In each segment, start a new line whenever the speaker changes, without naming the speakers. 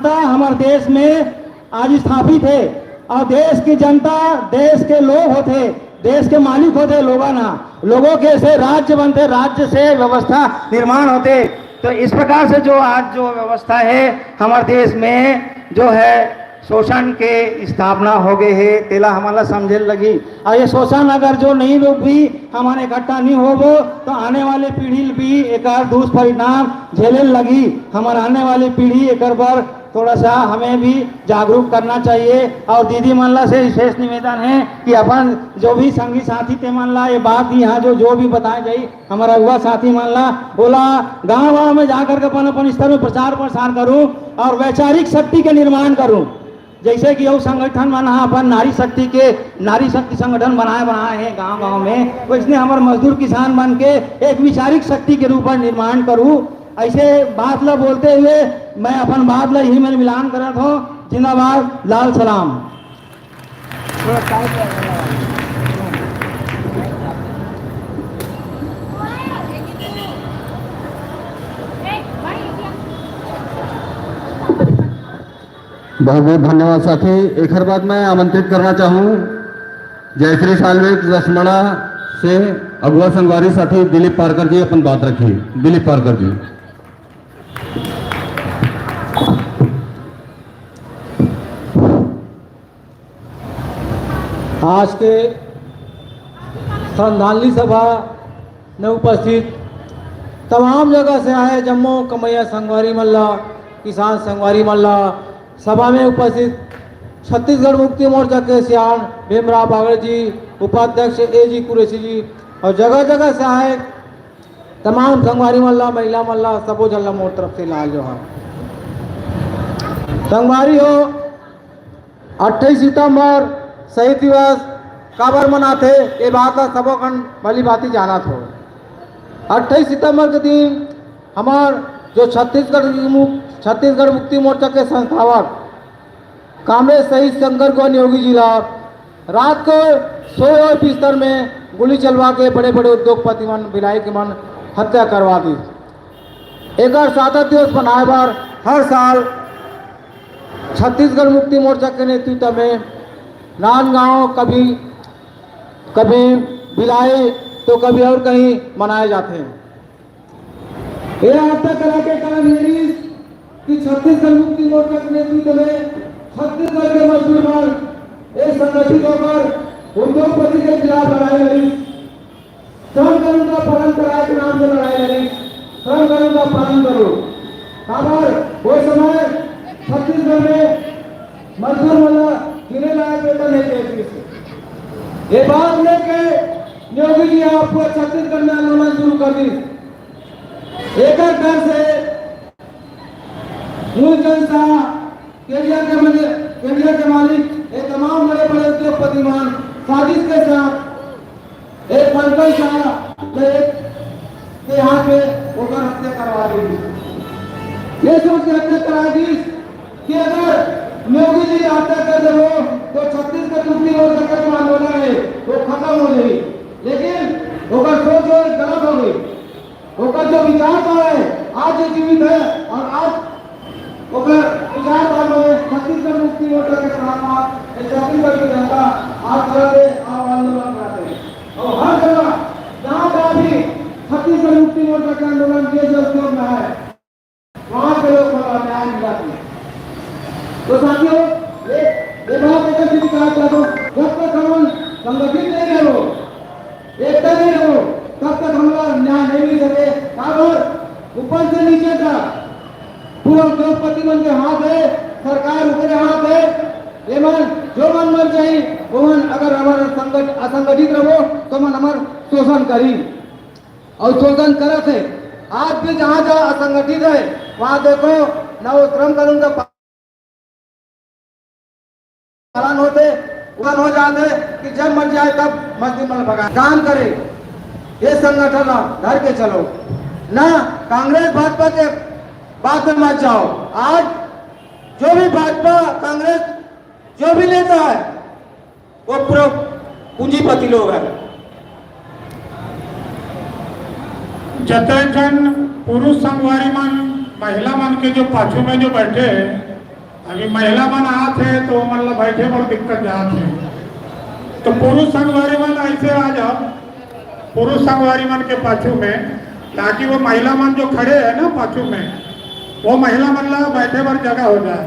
हमारे देश में आज स्थापित है और देश की जनता, देश के लोग होते, देश के मालिक होते, लोगों के से राज्य बनते, राज्य से व्यवस्था निर्माण होते। तो इस प्रकार से जो आज जो व्यवस्था है हमारे देश में जो है शोषण के स्थापना हो गए है, तेला हमारा समझे लगी। और ये शोषण अगर जो नहीं लोग भी हमारे इकट्ठा नहीं हो वो तो आने वाली पीढ़ी भी एक दुष्परिणाम झेलने लगी। हमारे आने वाली पीढ़ी एक बार थोड़ा सा हमें भी जागरूक करना चाहिए। और दीदी मनला से विशेष निवेदन है कि अपन जो भी संगी साथी ते मनला ये बात यहाँ जो भी बताई गई, हमारा युवा साथी मनला बोला गांव गांव में जाकर के अपन अपन स्तर में प्रचार प्रसार करूं और वैचारिक शक्ति के निर्माण करूं। जैसे कि यह संगठन बना अपन नारी शक्ति संगठन बनाए हैं गांव गांव में, तो इसने हमारे मजदूर किसान बन के एक वैचारिक शक्ति के रूप में निर्माण करूं। ऐसे बात ला बोलते हुए मैं अपन बात ला यही में मिलान करत हूँ। जिंदाबाद, लाल सलाम।
बहुत बहुत धन्यवाद साथी। एक हर बात मैं आमंत्रित करना चाहूँ जयश्री साल्वेज रसमड़ा से अगुआ संगवारी साथी दिलीप पारकर जी अपन बात रखिए। दिलीप पारकर जी।
आज के श्रद्धांजलि सभा में उपस्थित तमाम जगह से आए जम्मू कमैया संगवारी मल्ला, किसान संगवारी मल्ला, सभा में उपस्थित छत्तीसगढ़ मुक्ति मोर्चा के सियान भीमराव बागड़ जी, उपाध्यक्ष A.G. कुरैशी जी और जगह जगह से आए तमाम संगवारी मल्ला, महिला मल्ला, सबो जल्ला मोर तरफ से लाल जोहार। संगवारी हो 28 सितंबर शहीद दिवस काबर मनाते ये बात का सबो कन भली भांति जाना हो। 28 सितंबर के दिन हमार जो छत्तीसगढ़ मुक्ति मोर्चा के संस्थापक कामरेज शहीद शंकर गौन योगी जी रात को सोए और बिस्तर में गोली चलवा के बड़े बड़े उद्योगपति मन, विधायक मन हत्या करवा दी। एक सादत दिवस मनाए बार हर साल छत्तीसगढ़ मुक्ति मोर्चा के नेतृत्व में राजगांव कभी भिलाई तो कभी और कहीं मनाए जाते हैं। यह हत्या करा के कारण यही कि छत्तीसगढ़ मुक्ति मोर्चा के नेतृत्व में छत्तीसगढ़ के मजदूर वर्ग एक संगठित होकर उद्योगपति के खिलाफ लड़ाई लड़ी। श्रम कानून का पालन कराए के नाम से लड़ाई लड़ी। श्रम कानून का पालन करो। खबर वो समय छत्तीसगढ़ में मजदूर वाला गिरे लायक वेतन नहीं देती। ये बात लेके योगी जी आपको छत्तीसगढ़ में आंदोलन शुरू कर दी। एक घर से मूलचंद शाह, केंद्रीय के मालिक, ये तमाम बड़े बड़े उद्योगपति मान साजिश के साथ एक पंकज शाह के यहाँ पे होकर हत्या करवा दी। ये सोच के हत्या करा दी कि अगर योगी जी हत्या कर दे तो छत्तीसगढ़ मुक्ति मोर्चा का जो आंदोलन है वो खत्म हो जाएगी। लेकिन होकर सोच गलत हो गई। होकर जो विचारधारा है आज जीवित है और आज विचारधारा में छत्तीसगढ़ मुक्ति मोर्चा के खिलाफ छत्तीसगढ़ की जनता आज आंदोलन करते हैं। और हर जगह जहाँ जहाँ भी छत्तीसगढ़ मुक्ति मोर्चा के आंदोलन किए जो में है वहाँ के लोग न्याय मिलाते हैं। तो साथियों ये बात एक विकास करो, जब तक हम संगठित नहीं रहो, एकता नहीं रहो, तब तक हमारा न्याय नहीं मिल सके। और ऊपर से नीचे तक पूरा उद्योगपति मन के हाथ है, सरकार ऊपर हाथ है। ये मन जो मन चाहिए वो मन अगर हमारा असंगठित रहो तो मन हमार शोषण करी और शोषण करत है। आज भी जहाँ जहाँ असंगठित है वहाँ देखो न श्रम कानून का पालन होते हो जाते कि जब मर जाए तब मजदूर मन भगा काम करे। ये संगठन धर के चलो ना, कांग्रेस भाजपा के बात में मत जाओ। आज जो भी भाजपा कांग्रेस जो भी लेता है वो पूरा पूंजीपति लोग है।
जतन पुरुष संगवारी मन महिला मन के जो पाछू में जो बैठे अभी महिला मन आते हैं तो मतलब बैठे पर दिक्कत जाते हैं, तो पुरुष संगवारी मन ऐसे आ जाओ पुरुष संगवारी मन के पाछू में, ताकि वो महिला मन जो खड़े हैं ना पाछू में, वो महिला मन ला बैठे पर जगह हो जाए।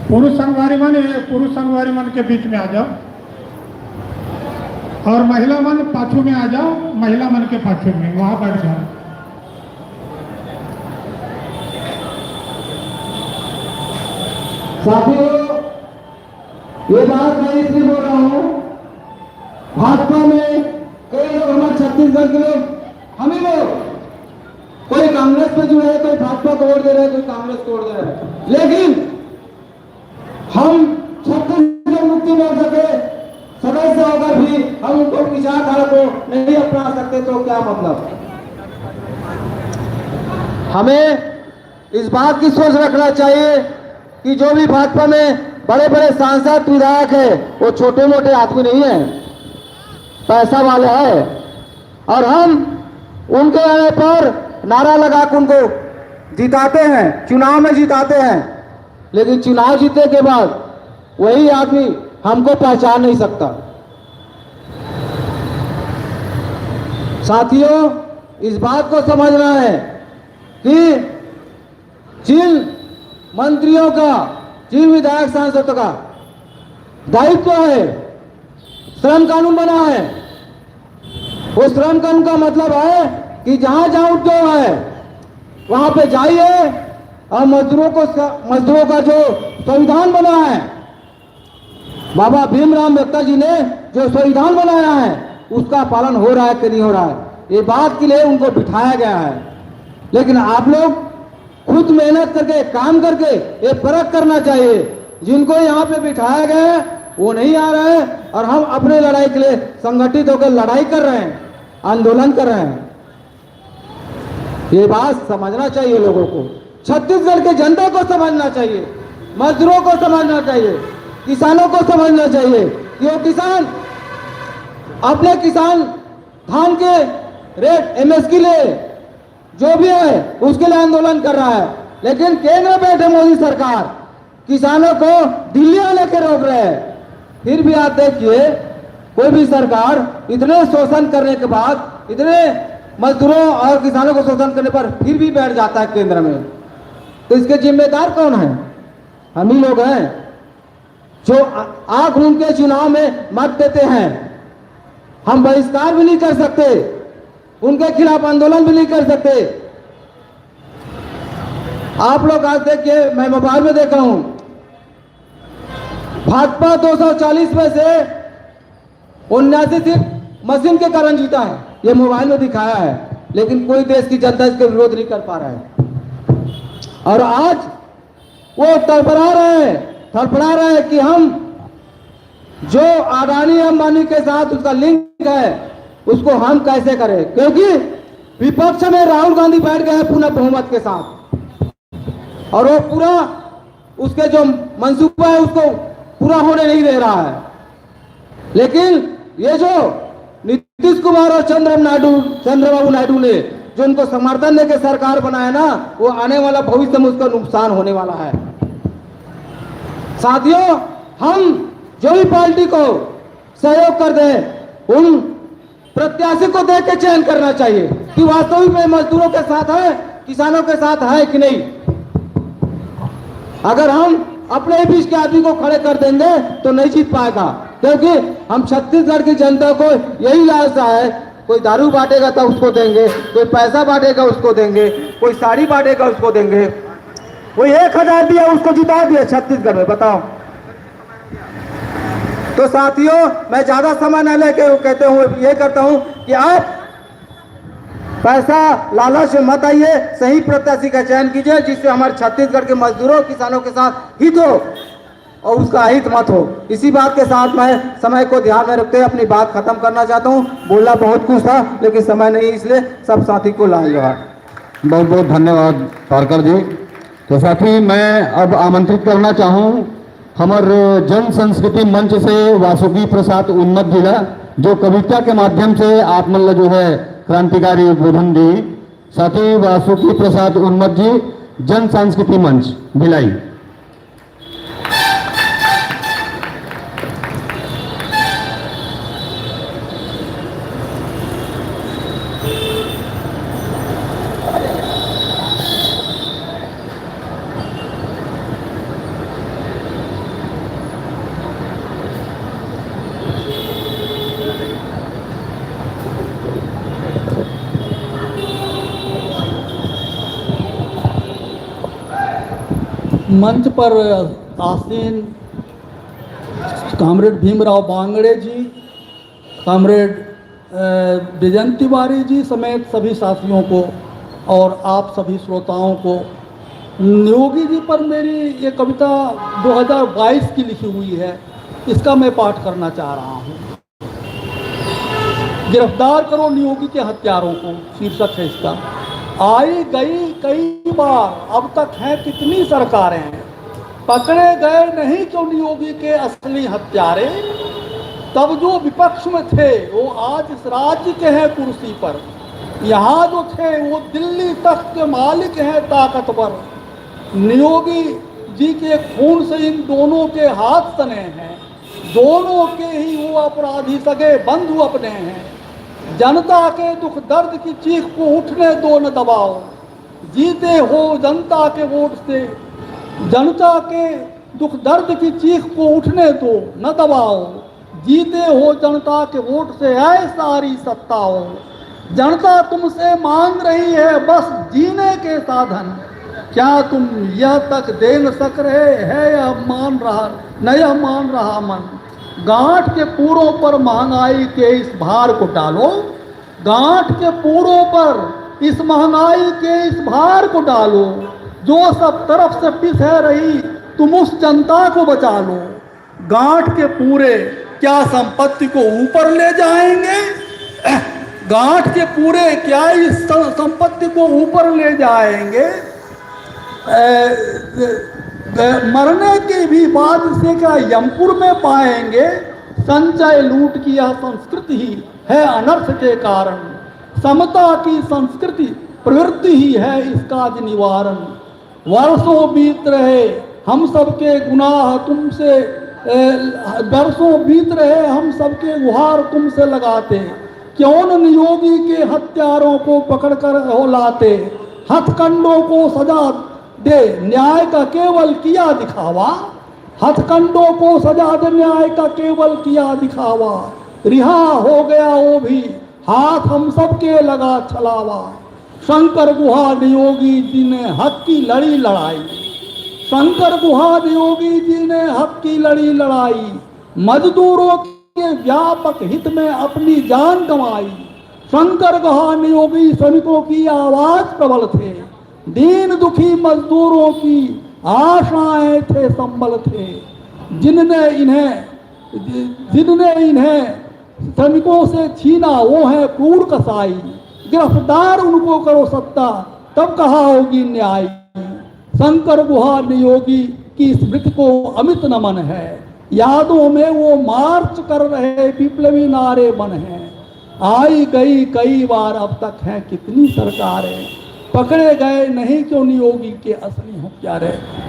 पुरुष संगवारी मन के बीच में आ जाओ और महिला मन पाछू में आ जाओ, महिला मन के पाछू में वहां बैठ जाओ।
साथियों, ये बात मैं इसलिए बोल रहा हूँ, भाजपा में कई लोग हमारे छत्तीसगढ़ के लोग, हम ही लोग, कोई कांग्रेस पे जुड़े है, कोई भाजपा को वोट दे रहे हैं, कोई कांग्रेस को वोट दे रहे हैं, लेकिन हम छत्तीसगढ़ मुक्ति मोर्चा के सदस्य होकर भी हम उनको विचारधारा को नहीं अपना सकते, तो क्या मतलब।
हमें इस बात की सोच रखना चाहिए कि जो भी भाजपा में बड़े बड़े सांसद विधायक है वो छोटे मोटे आदमी नहीं है, पैसा वाले हैं, और हम उनके आने पर नारा लगा के उनको जिताते हैं, चुनाव में जिताते हैं, लेकिन चुनाव जीतने के बाद वही आदमी हमको पहचान नहीं सकता। साथियों, इस बात को समझना है कि जिन मंत्रियों का, जिन विधायक सांसदों का दायित्व है, श्रम कानून बना है, वो श्रम कानून का मतलब है कि जहां जहां उद्योग है वहां पे जाइए और मजदूरों का जो संविधान बना है, बाबा भीमराव अम्बेडकर जी ने जो संविधान बनाया है उसका पालन हो रहा है कि नहीं हो रहा है, ये बात के लिए उनको बिठाया गया है। लेकिन आप लोग खुद मेहनत करके, काम करके ये परख करना चाहिए, जिनको यहाँ पे बिठाया गया है वो नहीं आ रहे हैं और हम अपने लड़ाई के लिए संगठित होकर लड़ाई कर रहे हैं, आंदोलन कर रहे हैं। ये बात समझना चाहिए लोगों को, छत्तीसगढ़ के जनता को समझना चाहिए, मजदूरों को समझना चाहिए, किसानों को समझना चाहिए कि वो किसान अपने धान के रेट एमएसपी ले जो भी है उसके लिए आंदोलन कर रहा है, लेकिन केंद्र में बैठे मोदी सरकार किसानों को दिल्ली लेकर रोक रहे हैं। फिर भी आप देखिए, कोई भी सरकार इतने शोषण करने के बाद, इतने मजदूरों और किसानों को शोषण करने पर फिर भी बैठ जाता है केंद्र में, तो इसके जिम्मेदार कौन है? हम ही लोग हैं जो आंख मूंद के चुनाव में मत देते हैं। हम बहिष्कार भी नहीं कर सकते, उनके खिलाफ आंदोलन भी नहीं कर सकते। आप लोग आज देखिए, मैं मोबाइल में देखा हूं, भाजपा 240 में से 79 सीट मशीन के कारण जीता है, ये मोबाइल में दिखाया है, लेकिन कोई देश की जनता इसके विरोध नहीं कर पा रहा है। और आज वो तड़फड़ा रहे हैं कि हम जो अडानी अंबानी के साथ उसका लिंक है उसको हम कैसे करें, क्योंकि विपक्ष में राहुल गांधी बैठ गए हैं पूर्ण बहुमत के साथ और वो पूरा उसके जो मंसूबा है उसको पूरा होने नहीं दे रहा है। लेकिन ये जो नीतीश कुमार और चंद्रबाबू नायडू ने जो उनको समर्थन देकर सरकार बनाया ना, वो आने वाला भविष्य में उसका नुकसान होने वाला है। साथियों, हम जो भी पार्टी को सहयोग कर दें, उन प्रत्याशी को देख के चयन करना चाहिए कि वास्तविक में मजदूरों के साथ है, किसानों के साथ है कि नहीं। अगर हम अपने बीच के आदमी को खड़े कर देंगे तो नहीं जीत पाएगा, क्योंकि हम छत्तीसगढ़ की जनता को यही लालसा है, कोई दारू बांटेगा तो उसको देंगे, कोई पैसा बांटेगा उसको देंगे, कोई साड़ी बांटेगा उसको देंगे। कोई 1000 दिया उसको जिता दिया छत्तीसगढ़ में, बताओ। तो साथियों, मैं ज्यादा समय न लेके कहते हूँ, ये करता हूँ कि आप पैसा लालच में मत आइए, सही प्रत्याशी का चयन कीजिए जिससे हमारे छत्तीसगढ़ के मजदूरों किसानों के साथ हित हो और उसका अहित मत हो। इसी बात के साथ मैं समय को ध्यान में रखते अपनी बात खत्म करना चाहता हूँ। बोलना बहुत कुछ था लेकिन समय नहीं, इसलिए सब साथी को लाएगा।
बहुत बहुत धन्यवाद पारकर जी। तो साथी, मैं अब आमंत्रित करना चाहूँ हमारे जन संस्कृति मंच से वासुकी प्रसाद उन्नत जिला, जो कविता के माध्यम से आप मतलब जो है क्रांतिकारी उद्बोधन दी। साथी वासुकी प्रसाद उन्नत जी जन सांस्कृतिक मंच भिलाई।
मंच पर आसीन कॉमरेड भीमराव बांगड़े जी, कॉमरेड विजय तिवारी जी समेत सभी साथियों को और आप सभी श्रोताओं को, नियोगी जी पर मेरी ये कविता 2022 की लिखी हुई है, इसका मैं पाठ करना चाह रहा हूँ। गिरफ्तार करो नियोगी के हत्यारों को, शीर्षक है इसका। आई गई कई बार, अब तक हैं कितनी सरकारें, पकड़े गए नहीं क्यों नियोगी के असली हत्यारे। तब जो विपक्ष में थे वो आज इस राज्य के हैं कुर्सी पर, यहाँ जो थे वो दिल्ली तक के मालिक हैं ताकतवर। नियोगी जी के खून से इन दोनों के हाथ तने हैं, दोनों के ही वो अपराधी सगे बंधु अपने हैं। जनता के दुख दर्द की चीख को उठने दो न दबाओ, जीते हो जनता के वोट से। जनता के दुख दर्द की चीख को उठने दो न दबाओ, जीते हो जनता के वोट से है सारी सत्ताओं। जनता तुमसे मांग रही है बस जीने के साधन, क्या तुम यह तक दे न सक रहे है या मान रहा न यह मान रहा मन। गांठ के पूरों पर महंगाई के इस भार को डालो, गांठ के पूरों पर इस महंगाई के इस भार को डालो। जो सब तरफ से पिस रही तुम उस जनता को बचा लो। गांठ के पूरे क्या संपत्ति को ऊपर ले जाएंगे, गांठ के पूरे क्या इस संपत्ति को ऊपर ले जाएंगे। मरने के भी बाद से क्या यमपुर में पाएंगे। संचय लूट की यह संस्कृति ही है अनर्थ के कारण, समता की संस्कृति प्रवृत्ति ही है इसका निवारण। वर्षों बीत रहे हम सबके गुनाह तुमसे, वर्षों बीत रहे हम सबके गुहार तुमसे लगाते, क्यों न नियोगी के हत्यारों को पकड़कर हो लाते। हथकंडों को सजा दे न्याय का केवल किया दिखावा, हथकंडों को सजा दे न्याय का केवल किया दिखावा। रिहा हो गया वो भी हाथ हम सबके लगा छलावा। शंकर गुहा नियोगी जी ने हक की लड़ी लड़ाई, शंकर गुहा नियोगी जी ने हक की लड़ी लड़ाई। मजदूरों के व्यापक हित में अपनी जान गंवाई। शंकर गुहा नियोगी श्रमिकों की आवाज प्रबल थे, दीन दुखी मजदूरों की आशाएं थे संबल थे। जिनने इन्हें श्रमिकों से छीना वो है क्रूर कसाई। गिरफ्तार उनको करो सत्ता तब कहा होगी न्याय। शंकर गुहा नियोगी की स्मृति को अमित नमन है, यादों में वो मार्च कर रहे विप्लवी नारे मन हैं। आई गई कई बार, अब तक हैं कितनी सरकारें, पकड़े गए नहीं क्यों नियोगी के असली हत्यारे।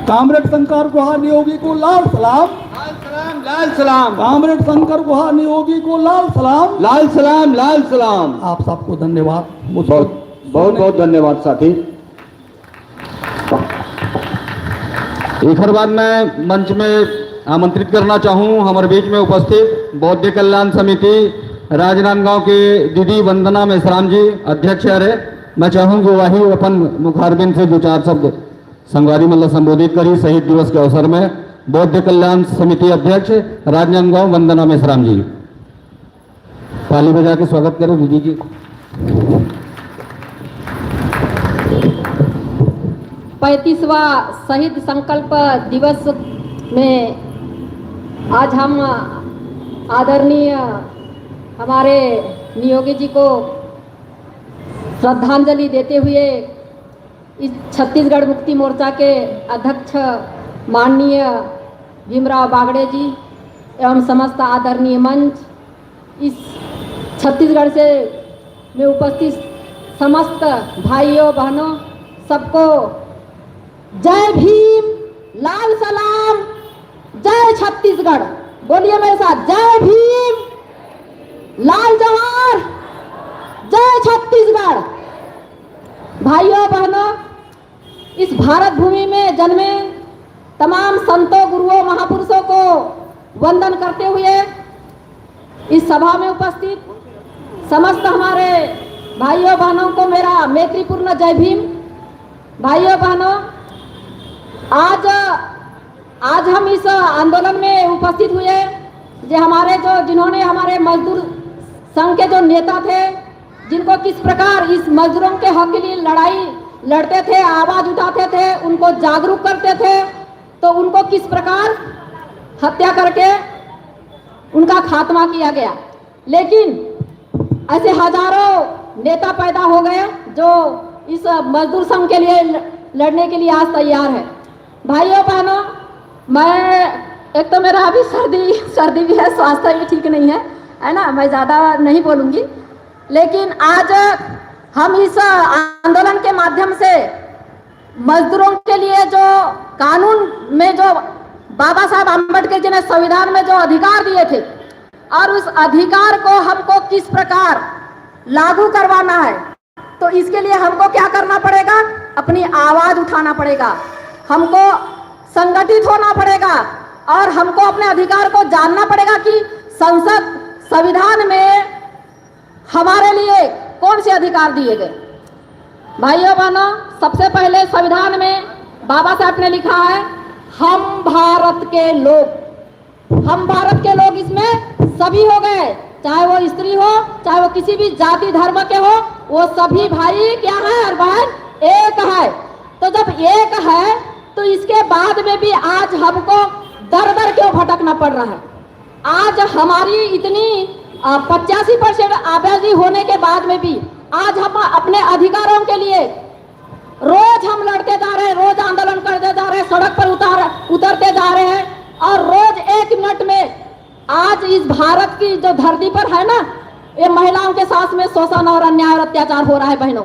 कामरेड शंकर गुहा नियोगी को लाल सलाम,
लाल सलाम, लाल सलाम।
कामरेड शंकर गुहा नियोगी को लाल सलाम,
लाल सलाम, लाल सलाम।
आप सबको धन्यवाद।
बहुत बहुत धन्यवाद साथी।
एक हर बार मैं मंच में आमंत्रित करना चाहूँ हमारे बीच में उपस्थित बौद्ध कल्याण समिति राजनांदगांव के दीदी वंदना मेश्राम जी अध्यक्ष है। मैं चाहूँगी वही अपन मुखारबिन से दो चार शब्द संगवारी मतलब संबोधित करी शहीद दिवस के अवसर में। बौद्ध कल्याण समिति अध्यक्ष राजनांदगांव वंदना मेश्राम जी, ताली बजा के स्वागत करें दीदी जी।
35वां शहीद संकल्प दिवस में आज हम आदरणीय हमारे नियोगी जी को श्रद्धांजलि देते हुए इस छत्तीसगढ़ मुक्ति मोर्चा के अध्यक्ष माननीय भीमराव बागड़े जी एवं समस्त आदरणीय मंच, इस छत्तीसगढ़ से में उपस्थित समस्त भाइयों बहनों सबको जय भीम, लाल सलाम, जय छत्तीसगढ़। बोलिए मेरे साथ, जय भीम, लाल जवाहर, जय छत्तीसगढ़। भाइयों बहनों, इस भारत भूमि में जन्मे तमाम संतों, गुरुओं, महापुरुषों को वंदन करते हुए इस सभा में उपस्थित समस्त हमारे भाइयों बहनों को मेरा मैत्रीपूर्ण जय भीम। भाइयों बहनों, आज हम इस आंदोलन में उपस्थित हुए जिन्होंने हमारे मजदूर संघ के जो नेता थे, जिनको किस प्रकार इस मजदूरों के हक के लिए लड़ाई लड़ते थे, आवाज उठाते थे, उनको जागरूक करते थे, तो उनको किस प्रकार हत्या करके उनका खात्मा किया गया। लेकिन ऐसे हजारों नेता पैदा हो गए जो इस मजदूर संघ के लिए लड़ने के लिए आज तैयार है। भाइयों बहनों, एक तो मेरा अभी सर्दी भी है, स्वास्थ्य भी ठीक नहीं है ना, मैं ज़्यादा नहीं बोलूँगी। लेकिन आज हम इस आंदोलन के माध्यम से मजदूरों के लिए जो कानून में जो बाबा साहब आम्बेडकर जी ने संविधान में जो अधिकार दिए थे, और उस अधिकार को हमको किस प्रकार लागू करवाना है, तो इसके लिए हमको क्या करना पड़ेगा? अपनी आवाज उठाना पड़ेगा, हमको संगठित होना पड़ेगा, और हमको अपने अधिकार को जानना पड़ेगा कि संविधान में हमारे लिए कौन से अधिकार दिए गए। भाइयों बहनों, सबसे पहले संविधान में बाबा साहब ने लिखा है, हम भारत के लोग। हम भारत के लोग इसमें सभी हो गए, चाहे वो स्त्री हो, चाहे वो किसी भी जाति धर्म के हो, वो सभी भाई क्या है और बहन एक है। तो जब एक है तो इसके बाद में भी आज हमको दर दर क्यों भटकना पड़ रहा है? आज हमारी इतनी 85% आबादी होने के बाद में भी आज हम अपने अधिकारों के लिए रोज हम लड़ते जा रहे हैं, रोज आंदोलन करते जा रहे हैं, सड़क पर उतरते जा रहे हैं, और रोज 1 मिनट में आज इस भारत की जो धरती पर है ना, ये महिलाओं के साथ में शोषण और अन्याय और अत्याचार हो रहा है बहनों।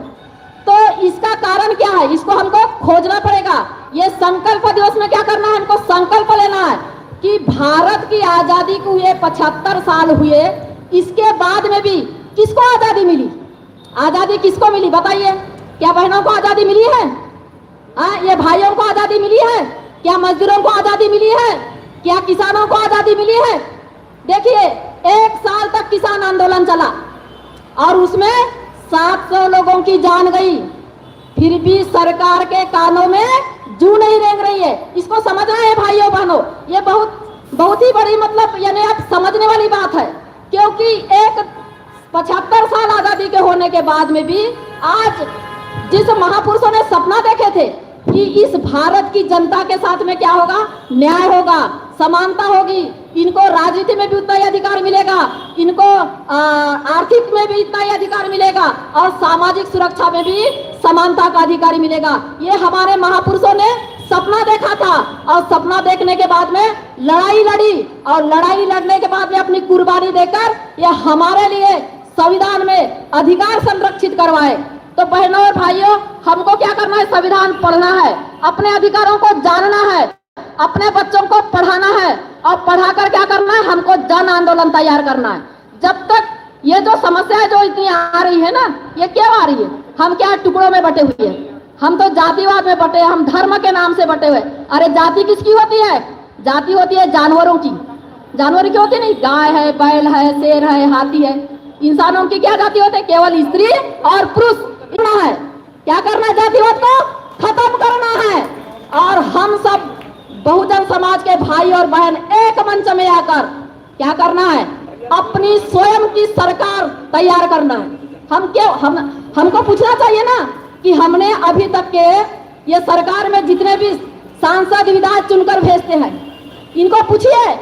तो इसका कारण क्या है? इसको हमको खोजना पड़ेगा। ये संकल्प दिवस में क्या करना है? हमको संकल्प लेना है कि भारत की आजादी को हुए 75 साल हुए, इसके बाद में भी किसको आजादी मिली? आजादी किसको मिली बताइए? क्या बहनों को आजादी मिली है? ये भाइयों को आजादी मिली है? क्या मजदूरों को आजादी मिली है? क्या किसानों को आजादी मिली है? देखिए, 1 साल तक किसान आंदोलन चला और उसमें 700 लोगों की जान गई, फिर भी सरकार के कानों में जू नहीं रेंग रही है। इसको समझना है भाइयों बहनों, ये बहुत ही बड़ी मतलब यानी आप समझने वाली बात है, क्योंकि एक 75 साल आजादी के होने के बाद में भी आज जिस महापुरुषों ने सपना देखे थे कि इस भारत की जनता के साथ में क्या होगा? न्याय होगा, समानता होगी, इनको राजनीति में भी उतना ही अधिकार मिलेगा, इनको आर्थिक में भी इतना ही अधिकार मिलेगा, और सामाजिक सुरक्षा में भी समानता का अधिकार मिलेगा। ये हमारे महापुरुषों ने सपना देखा था, और सपना देखने के बाद में लड़ाई लड़ी, और लड़ाई लड़ने के बाद में अपनी कुर्बानी देकर ये हमारे लिए संविधान में अधिकार संरक्षित करवाए। तो बहनों और भाइयों, हमको क्या करना है? संविधान पढ़ना है, अपने अधिकारों को जानना है, अपने बच्चों को पढ़ाना है, और पढ़ाकर क्या करना है? हमको जन आंदोलन तैयार करना है। जब तक ये जो समस्या है जो इतनी आ रही है ना, ये क्यों आ रही है? हम क्या टुकड़ों में बटे हुए हैं, हम तो जातिवाद में बटे, हम धर्म के नाम से बटे हुए। अरे जाति किसकी होती है? जाति होती है जानवरों की। जानवर की होती नहीं? गाय है, बैल है, शेर है, हाथी है। इंसानों की क्या जाति होती है? केवल स्त्री और पुरुष है। क्या करना है? जातिवाद को खत्म करना है, और हम सब बहुजन समाज के भाई और बहन एक मंच में आकर क्या करना है? अपनी स्वयं की सरकार तैयार करना है। हमको पूछना चाहिए ना कि हमने अभी तक के ये सरकार में जितने भी सांसद विधायक चुनकर भेजते हैं, इनको पूछिए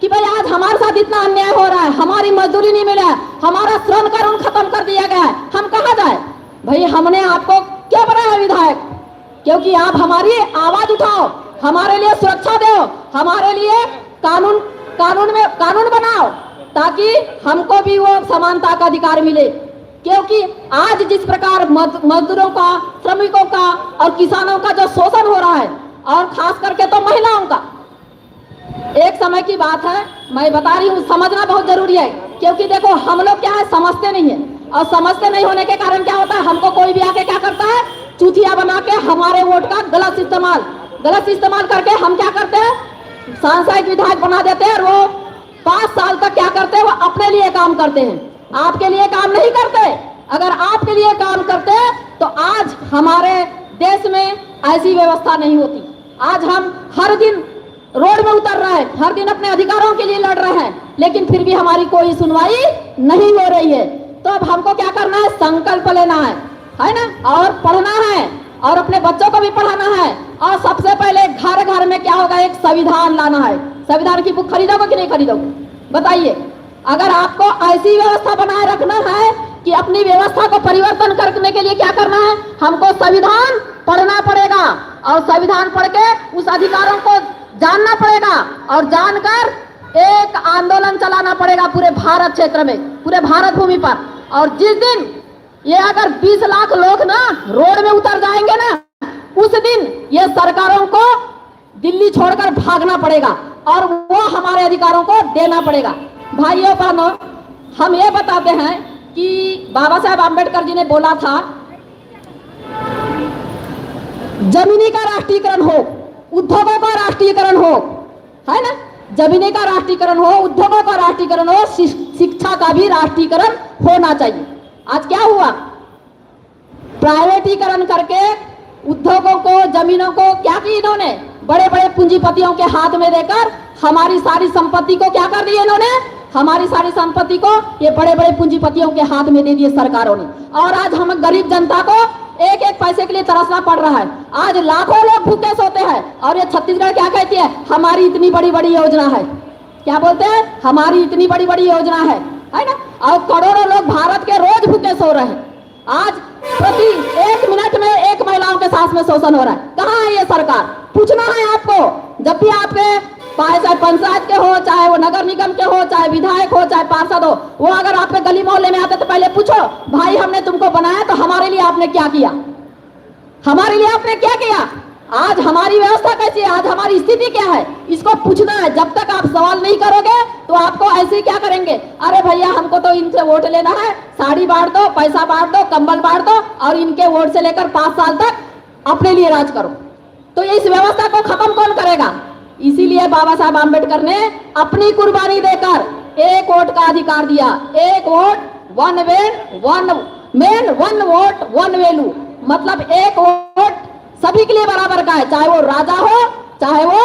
कि भाई आज हमारे साथ इतना अन्याय हो रहा है, हमारी मजदूरी नहीं मिला है, हमारा श्रम कानून खत्म कर दिया गया है, हम कहाँ जाए? भाई हमने आपको क्यों बनाया विधायक? क्योंकि आप हमारी आवाज उठाओ, हमारे लिए सुरक्षा दो, हमारे लिए कानून बनाओ, ताकि हमको भी वो समानता का अधिकार मिले। क्योंकि आज जिस प्रकार मजदूरों का, श्रमिकों का और किसानों का जो शोषण हो रहा है, और खास करके तो महिलाओं का, एक समय की बात है, मैं बता रही हूँ, समझना बहुत जरूरी है। क्योंकि देखो हम लोग क्या है, समझते नहीं है, और समझते नहीं होने के कारण क्या होता है, हमको कोई भी आके क्या करता है, चूतिया बना के हमारे वोट का गलत इस्तेमाल करके हम क्या करते हैं, सांसद विधायक बना देते हैं। और वो 5 साल तक क्या करते हैं, वो अपने लिए काम करते हैं, आपके लिए काम नहीं करते। अगर आपके लिए काम करते तो आज हमारे देश में ऐसी व्यवस्था नहीं होती। आज हम हर दिन रोड में उतर रहे हैं, हर दिन अपने अधिकारों के लिए लड़ रहे हैं, लेकिन फिर भी हमारी कोई सुनवाई नहीं हो रही है। तो अब हमको क्या करना है, संकल्प लेना है ना, और पढ़ना है, और अपने बच्चों को भी पढ़ाना है। और सबसे पहले घर घर में क्या होगा, एक संविधान लाना है। संविधान की बुक खरीदोगे कि नहीं खरीदोगे, बताइए। अगर आपको ऐसी व्यवस्था बनाए रखना है कि अपनी व्यवस्था को परिवर्तन करने के लिए क्या करना है, हमको संविधान पढ़ना पड़ेगा, और संविधान पढ़ के उस अधिकारों को जानना पड़ेगा, और जानकर एक आंदोलन चलाना पड़ेगा पूरे भारत क्षेत्र में, पूरे भारत भूमि पर। और जिस दिन ये अगर 20 लाख लोग ना रोड में उतर जाएंगे ना, उस दिन ये सरकारों को दिल्ली छोड़कर भागना पड़ेगा, और वो हमारे अधिकारों को देना पड़ेगा। भाइयों बहनों, हम ये बताते हैं कि बाबा साहेब आम्बेडकर जी ने बोला था, जमीनी का राष्ट्रीयकरण हो, उद्योगों का राष्ट्रीयकरण हो, है ना, जमीनी का राष्ट्रीयकरण हो, उद्योगों का राष्ट्रीयकरण हो, शिक्षा का भी राष्ट्रीयकरण होना चाहिए। आज क्या हुआ, प्राइवेटीकरण करके उद्योगों को, जमीनों को क्या की इन्होंने, बड़े बड़े पूंजीपतियों के हाथ में देकर हमारी सारी संपत्ति को क्या कर दिया इन्होंने, हमारी सारी संपत्ति को ये बड़े बड़े पूंजीपतियों के हाथ में दे दिए सरकारों ने। और आज हम गरीब जनता को एक एक पैसे के लिए तरसना पड़ रहा है। आज लाखों लोग भूखे सोते हैं, और ये छत्तीसगढ़ क्या कहती है, हमारी इतनी बड़ी बड़ी योजना है। क्या बोलते हैं, हमारी इतनी बड़ी बड़ी योजना है ना। और करोड़ों लोग भारत के रोज भूखे सो रहे हैं। आज प्रति 1 मिनट में 1 महिलाओं के साथ में शोषण हो रहा है। कहाँ है ये सरकार, पूछना है आपको। जब भी आपके चाहे पंचायत के हो, चाहे वो नगर निगम के हो, चाहे विधायक हो, चाहे पार्षद हो, वो अगर आपके गली मोहल्ले में आते तो पहले पूछो, भाई हमने तुमको बनाया तो हमारे लिए आपने क्या किया, हमारे लिए आपने क्या किया। आज हमारी व्यवस्था कैसी है, आज हमारी स्थिति क्या है, इसको पूछना है। जब तक आप सवाल नहीं करोगे तो आपको ऐसे क्या करेंगे, अरे भैया हमको तो इनसे वोट लेना है, साड़ी बांट दो, पैसा बांट दो, कंबल बांट दो, और इनके वोट से लेकर 5 साल तक अपने लिए राज करो। तो इस व्यवस्था को खत्म कौन करेगा। इसीलिए बाबा साहब आम्बेडकर ने अपनी कुर्बानी देकर एक वोट का अधिकार दिया। एक vote, one man, one vote, one value. मतलब एक वोट सभी के लिए बराबर का है, चाहे वो राजा हो, चाहे वो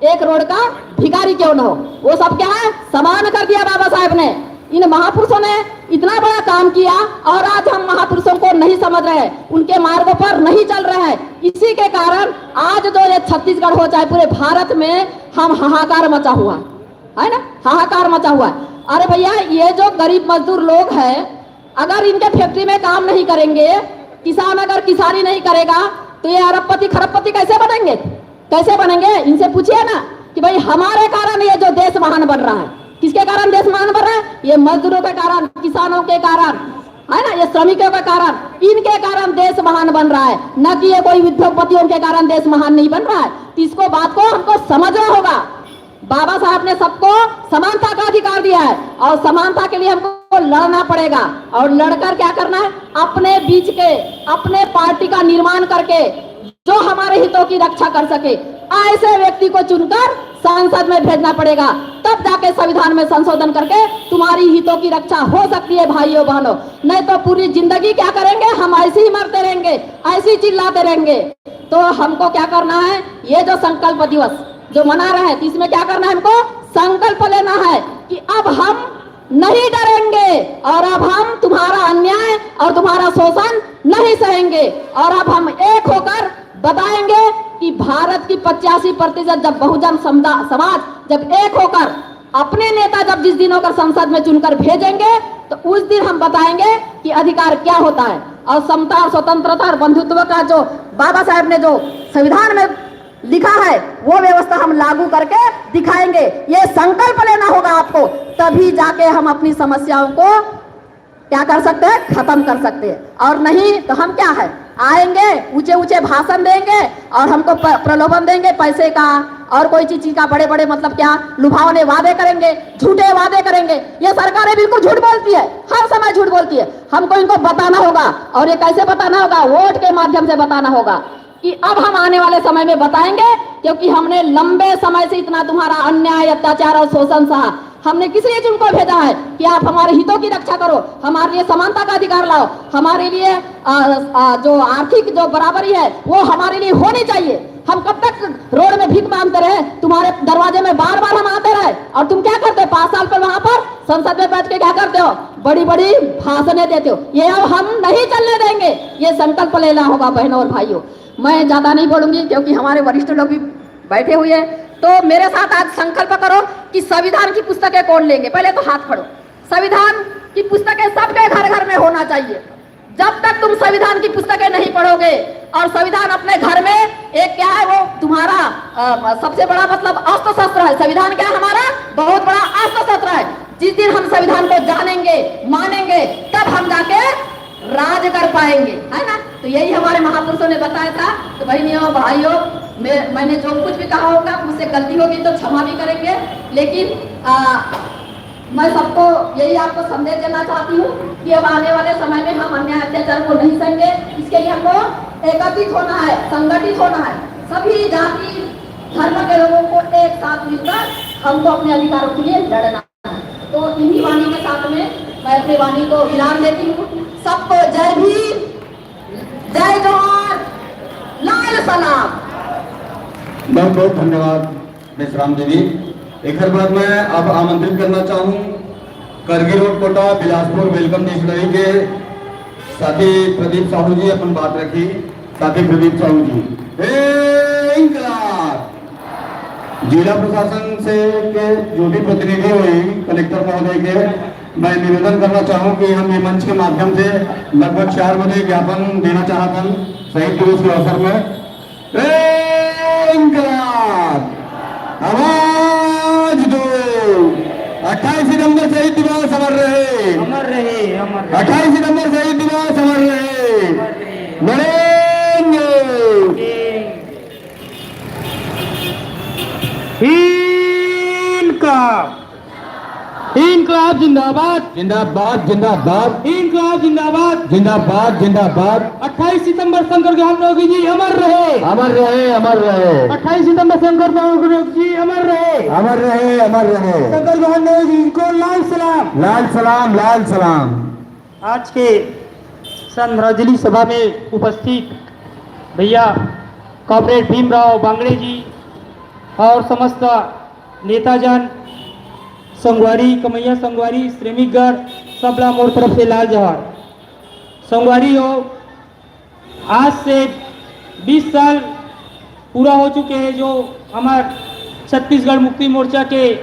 एक रोड का भिखारी क्यों न हो, वो सब क्या है, समान कर दिया बाबा साहब ने। इन महापुरुषों ने इतना बड़ा काम किया, और आज हम महापुरुषों को नहीं समझ रहे हैं, उनके मार्गों पर नहीं चल रहे हैं। इसी के कारण आज जो ये छत्तीसगढ़ हो, चाहे पूरे भारत में, हम हाहाकार मचा हुआ है ना, हाहाकार मचा हुआ है। अरे भैया, ये जो गरीब मजदूर लोग हैं, अगर इनके फैक्ट्री में काम नहीं करेंगे, किसान अगर किसानी नहीं करेगा, तो ये अरबपति खरबपति कैसे बनेंगे, कैसे बनेंगे। इनसे पूछिए ना कि भाई हमारे कारण ये जो देश महान बन रहा है, किसके कारण देश महान बन रहा है, ये मजदूरों के कारण, किसानों के कारण, है ना, ये श्रमिकों के कारण, इनके कारण देश महान बन रहा है, न कि ये कोई उद्योगपतियों के कारण देश महान नहीं बन रहा है। तो इसको बात को हमको समझना होगा। बाबा साहब ने सबको समानता का अधिकार दिया है, और समानता के लिए हमको लड़ना पड़ेगा। और लड़कर क्या करना है, अपने बीच के, अपने पार्टी का निर्माण करके जो हमारे हितों की रक्षा कर सके, ऐसे व्यक्ति को चुनकर संसद में भेजना पड़ेगा। तब जाके संविधान में संशोधन करके तुम्हारी हितों की रक्षा हो सकती है भाइयों बहनों। नहीं तो पूरी जिंदगी क्या करेंगे, हम ऐसे ही मरते रहेंगे, ऐसे ही चिल्लाते रहेंगे। तो हमको क्या करना है, ये जो संकल्प दिवस जो मना रहे हैं, तो इसमें क्या करना है, हमको संकल्प लेना है कि अब हम नहीं डरेंगे, और अब हम तुम्हारा अन्याय और तुम्हारा शोषण नहीं सहेंगे। और अब हम एक होकर बताएंगे कि भारत की 85% जब बहुजन समाज जब एक होकर अपने नेता जब जिस दिन होकर संसद में चुनकर भेजेंगे, तो उस दिन हम बताएंगे कि अधिकार क्या होता है। और समता और स्वतंत्रता और बंधुत्व का जो बाबा साहब ने जो संविधान में लिखा है, वो व्यवस्था हम लागू करके दिखाएंगे। ये संकल्प लेना होगा आपको, तभी जाके हम अपनी समस्याओं को क्या कर सकते हैं, खत्म कर सकते हैं। और नहीं तो हम क्या है, आएंगे ऊंचे ऊंचे भाषण देंगे और हमको प्रलोभन देंगे पैसे का और कोई चीज का, बड़े बड़े मतलब क्या लुभावने वादे करेंगे, झूठे वादे करेंगे। ये सरकारें बिल्कुल झूठ बोलती है, हर समय झूठ बोलती है। हमको इनको बताना होगा, और ये कैसे बताना होगा, वोट के माध्यम से बताना होगा कि अब हम आने वाले समय में बताएंगे, क्योंकि हमने लंबे समय से इतना तुम्हारा अन्याय, अत्याचार और शोषण सहा। हमने किस लिए तुमको भेजा है कि आप हमारे हितों की रक्षा करो, हमारे लिए समानता का अधिकार लाओ, हमारे लिए जो आर्थिक जो बराबरी है वो हमारे लिए होनी चाहिए। हम कब तक रोड में भीख मांगते रहे, तुम्हारे दरवाजे में बार बार हम आते रहे, और तुम क्या करते हो 5 साल पर वहां पर संसद में बैठ के क्या करते हो, बड़ी बड़ी भाषणें देते हो। ये अब हम नहीं चलने देंगे, ये संकल्प लेना होगा बहनों और भाइयों। मैं ज्यादा नहीं बोलूंगी क्योंकि हमारे वरिष्ठ लोग भी बैठे हुए हैं। तो मेरे साथ आज संकल्प करो कि संविधान की पुस्तकें कौन लेंगे, पहले तो हाथ खड़ो। संविधान की पुस्तकें सबके घर घर में होना चाहिए। जब तक तुम संविधान की पुस्तकें नहीं पढ़ोगे, और संविधान अपने घर में एक क्या है, वो तुम्हारा सबसे बड़ा मतलब अस्त्र शस्त्र है। संविधान क्या है, हमारा बहुत बड़ा अस्त्र शस्त्र है। जिस दिन हम संविधान को जानेंगे, मानेंगे, तब हम जाके राज कर पाएंगे, है ना। तो यही हमारे महापुरुषों ने बताया था। तो बहनियों भाइयों, मैंने जो कुछ भी कहा होगा, मुझसे गलती होगी तो क्षमा भी करेंगे, लेकिन मैं सबको यही आपको संदेश देना चाहती हूँ कि अब आने वाले समय में हम अन्याय अत्याचार को नहीं सहेंगे। इसके लिए हमको एकत्रित होना है, संगठित होना है। सभी जाति धर्म के लोगों को एक साथ मिलकर हमको अपने अधिकारों के लिए लड़ना है। तो इन्हीं वाणी के साथ में मैं अपनी वाणी को विराम देती हूँ। सबको जय भीम, जय जवान, लाल सलाम।
बहुत बहुत धन्यवाद मेश्राम दीदी। एक बार मैं अब आमंत्रित करना चाहूँ Kargil road Kota Bilaspur welcome distillery के साथी प्रदीप साहू जी अपन बात रखी। साथी प्रदीप साहू जी इंकलाब। जिला प्रशासन से के जो भी प्रतिनिधि हुई कलेक्टर महोदय के, मैं निवेदन करना चाहूँ कि हम ये मंच के माध्यम से लगभग 4 बजे ज्ञापन देना चाहता हूँ शहीद दिवस के अवसर में। इंकलाब, आवाज दो। 28 सितंबर शहीद दिवस अमर रहे,
अमर रहे, अमर रहे।
28 सितंबर शहीद दिवस अमर रहे, लड़ेंगे।
इनकलाब, इनकलाब जिंदाबाद,
जिंदाबाद जिंदाबाद,
इनकलाब जिंदाबाद,
जिंदाबाद जिंदाबाद।
28 सितंबर शंकर महानोगी जी अमर रहे,
अमर रहे, अमर रहे।
28 सितंबर शंकर महानोगी जी अमर रहे,
अमर रहे, अमर रहे।
शंकर महानोगी जी को लाल सलाम,
लाल सलाम, लाल सलाम।
आज के श्रद्धांजलि सभा में उपस्थित भैया कॉमरेड भीमराव बांगड़े जी और समस्त नेताजन, संगवारी, कमैया संगवारी, श्रमिकगढ़, सबला मोर तरफ से लाल जवाहर। संगवारी हो, आज से 20 साल पूरा हो चुके हैं जो हमारे छत्तीसगढ़ मुक्ति मोर्चा के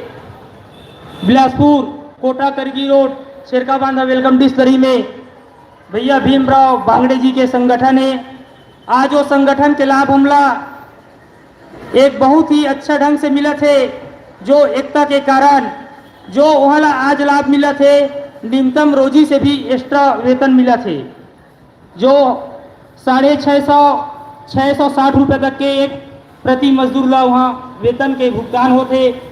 बिलासपुर कोटा करगी रोड शेरका बांधा वेलकम डिस्टिलरी में भैया भीमराव बांगड़े जी के संगठन है। आज वो संगठन के लाभ हमला एक बहुत ही अच्छा ढंग से मिला थे, जो एकता के कारण जो वहाँ आज लाभ मिला थे, न्यूनतम रोजी से भी एक्स्ट्रा वेतन मिला थे, जो 660 रुपये तक के एक प्रति मजदूर ला वहाँ वेतन के भुगतान होते।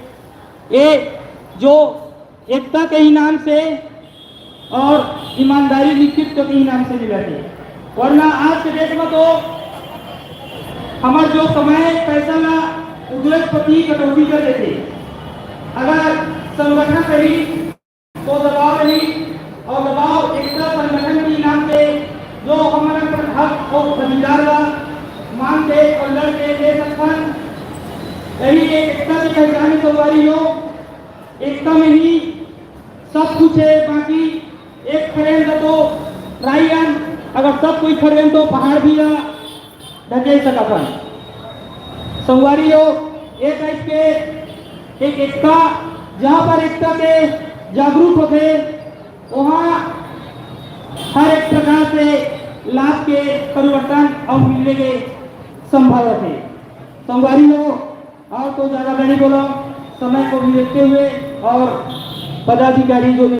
ये जो एकता के ही नाम से और ईमानदारी लिखित के ही नाम से मिला थे। वरना आज के डेट में तो हमारे जो समय पैसा ला उद्योगपति कटौती कर देते। अगर संगठन रही तो दबाव रही, और दबाव एकता संगठन के नाम पे जो हमारा हक और अधिकार ला मांगते और लड़के दे सकन। यही एक एकता की पहचान सवारी हो। एकता में ही सब कुछ है, बाकी एक खड़े तो रायन, अगर सब कोई खड़े तो पहाड़ भी ढके सकन। संगवारी हो एक टाइप के एक एकता, जहाँ पर एकता के जागरूक होते वहाँ हर एक प्रकार से लाभ के परिवर्तन और मिलने के संभव थे। संगवारी हो, और तो ज्यादा नहीं बोलो, समय को भी देखते हुए और पदाधिकारी जो